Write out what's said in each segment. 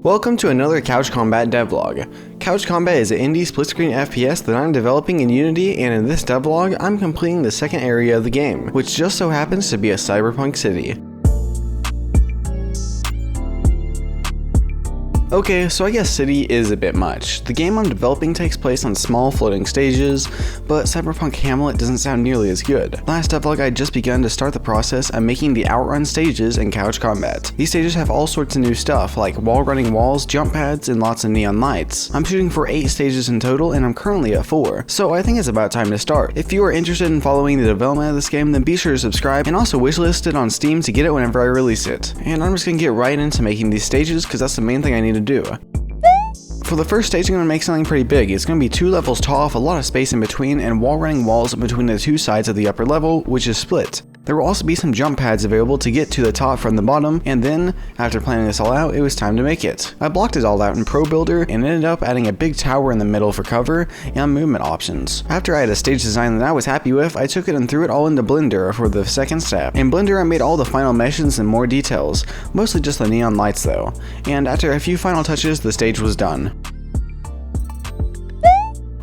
Welcome to another Couch Combat devlog. Couch Combat is an indie split-screen FPS that I'm developing in Unity, and in this devlog, I'm completing the second area of the game, which just so happens to be a cyberpunk city. Okay, so I guess city is a bit much. The game I'm developing takes place on small floating stages, but Cyberpunk Hamlet doesn't sound nearly as good. Last devlog I had just begun to start the process of making the Outrun stages in Couch Combat. These stages have all sorts of new stuff, like wall running walls, jump pads, and lots of neon lights. I'm shooting for 8 stages in total, and I'm currently at 4, so I think it's about time to start. If you are interested in following the development of this game, then be sure to subscribe, and also wishlist it on Steam to get it whenever I release it. And I'm just gonna get right into making these stages, because that's the main thing I need to do. For the first stage, I'm going to make something pretty big. It's going to be 2 levels tall with a lot of space in between and wall running walls between the 2 sides of the upper level, which is split. There will also be some jump pads available to get to the top from the bottom, and then, after planning this all out, it was time to make it. I blocked it all out in Pro Builder and ended up adding a big tower in the middle for cover and movement options. After I had a stage design that I was happy with, I took it and threw it all into Blender for the second step. In Blender, I made all the final meshes and more details, mostly just the neon lights though, and after a few final touches, the stage was done.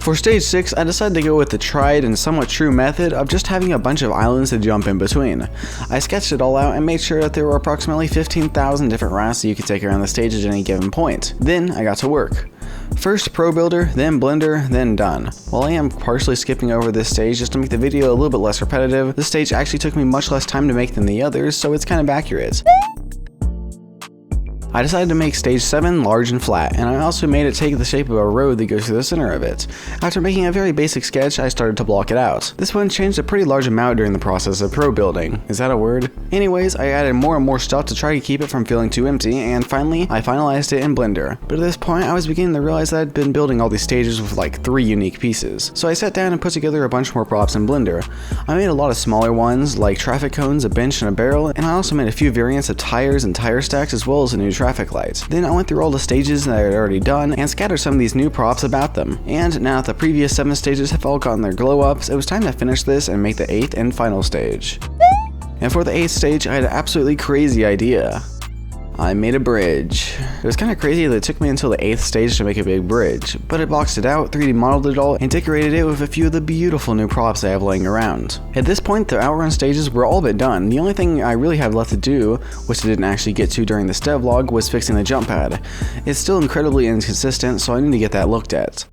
For stage 6, I decided to go with the tried and somewhat true method of just having a bunch of islands to jump in between. I sketched it all out and made sure that there were approximately 15,000 different routes that you could take around the stage at any given point. Then I got to work. First Pro Builder, then Blender, then done. While I am partially skipping over this stage just to make the video a little bit less repetitive, this stage actually took me much less time to make than the others, so it's kind of accurate. I decided to make stage 7 large and flat, and I also made it take the shape of a road that goes through the center of it. After making a very basic sketch, I started to block it out. This one changed a pretty large amount during the process of pro building. Is that a word? Anyways, I added more and more stuff to try to keep it from feeling too empty, and finally, I finalized it in Blender. But at this point, I was beginning to realize that I'd been building all these stages with like 3 unique pieces. So I sat down and put together a bunch more props in Blender. I made a lot of smaller ones, like traffic cones, a bench, and a barrel, and I also made a few variants of tires and tire stacks as well as a new traffic light. Then I went through all the stages that I had already done and scattered some of these new props about them. And now that the previous 7 stages have all gotten their glow ups, it was time to finish this and make the 8th and final stage. And for the 8th stage, I had an absolutely crazy idea. I made a bridge. It was kind of crazy that it took me until the 8th stage to make a big bridge, but I boxed it out, 3D modeled it all, and decorated it with a few of the beautiful new props I have laying around. At this point, the Outrun stages were all but done. The only thing I really have left to do, which I didn't actually get to during this devlog, was fixing the jump pad. It's still incredibly inconsistent, so I need to get that looked at.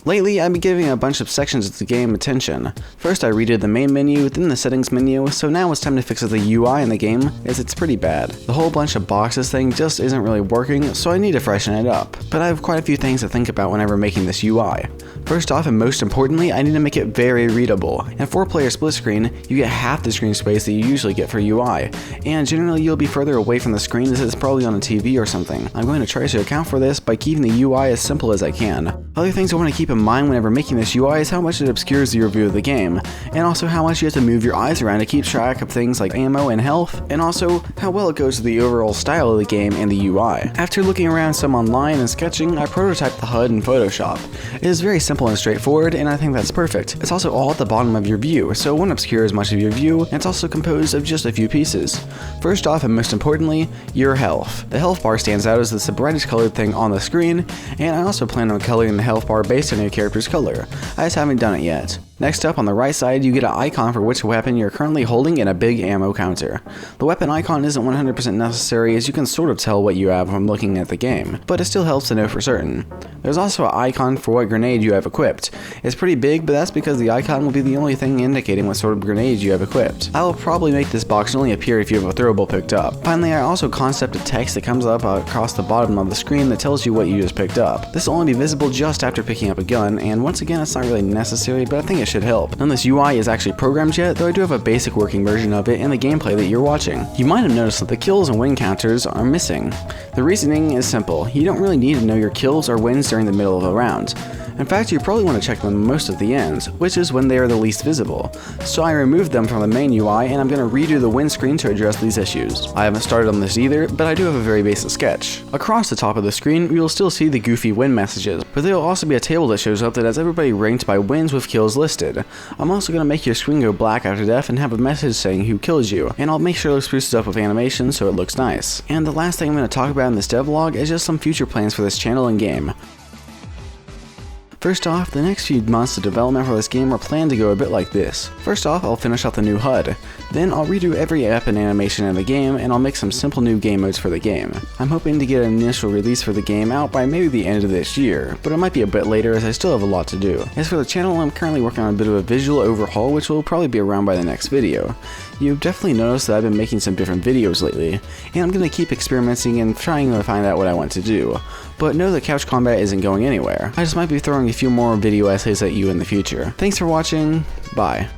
Lately, I've been giving a bunch of sections of the game attention. First I redid the main menu, then the settings menu, so now it's time to fix the UI in the game, as it's pretty bad. The whole bunch of boxes thing just isn't really working, so I need to freshen it up. But I have quite a few things to think about whenever making this UI. First off, and most importantly, I need to make it very readable. In a 4-player split screen, you get half the screen space that you usually get for UI, and generally you'll be further away from the screen as it's probably on a TV or something. I'm going to try to account for this by keeping the UI as simple as I can. Other things I want to keep in mind whenever making this UI is how much it obscures your view of the game, and also how much you have to move your eyes around to keep track of things like ammo and health, and also how well it goes to the overall style of the game and the UI. After looking around some online and sketching, I prototyped the HUD in Photoshop. It is very simple and straightforward, and I think that's perfect. It's also all at the bottom of your view, so it won't obscure as much of your view, and it's also composed of just a few pieces. First off, and most importantly, your health. The health bar stands out as the brightest colored thing on the screen, and I also plan on coloring the health bar based on your character's color. I just haven't done it yet. Next up, on the right side, you get an icon for which weapon you're currently holding and a big ammo counter. The weapon icon isn't 100% necessary, as you can sort of tell what you have from looking at the game, but it still helps to know for certain. There's also an icon for what grenade you have equipped. It's pretty big, but that's because the icon will be the only thing indicating what sort of grenade you have equipped. I will probably make this box only appear if you have a throwable picked up. Finally, I also concepted text that comes up across the bottom of the screen that tells you what you just picked up. This will only be visible just after picking up a gun, and once again, it's not really necessary, but I think it should help. None of this UI is actually programmed yet, though I do have a basic working version of it in the gameplay that you're watching. You might have noticed that the kills and win counters are missing. The reasoning is simple. You don't really need to know your kills or wins during the middle of a round. In fact, you probably want to check them most at the end, which is when they are the least visible. So I removed them from the main UI and I'm going to redo the windscreen to address these issues. I haven't started on this either, but I do have a very basic sketch. Across the top of the screen, you'll still see the goofy win messages, but there will also be a table that shows up that has everybody ranked by wins with kills listed. I'm also going to make your screen go black after death and have a message saying who kills you, and I'll make sure it spruces up with animation so it looks nice. And the last thing I'm going to talk about in this devlog is just some future plans for this channel and game. First off, the next few months of development for this game are planned to go a bit like this. First off, I'll finish off the new HUD. Then I'll redo every app and animation in the game, and I'll make some simple new game modes for the game. I'm hoping to get an initial release for the game out by maybe the end of this year, but it might be a bit later as I still have a lot to do. As for the channel, I'm currently working on a bit of a visual overhaul which will probably be around by the next video. You've definitely noticed that I've been making some different videos lately, and I'm going to keep experimenting and trying to find out what I want to do. But know that Couch Combat isn't going anywhere. I just might be throwing a few more video essays at you in the future. Thanks for watching, bye.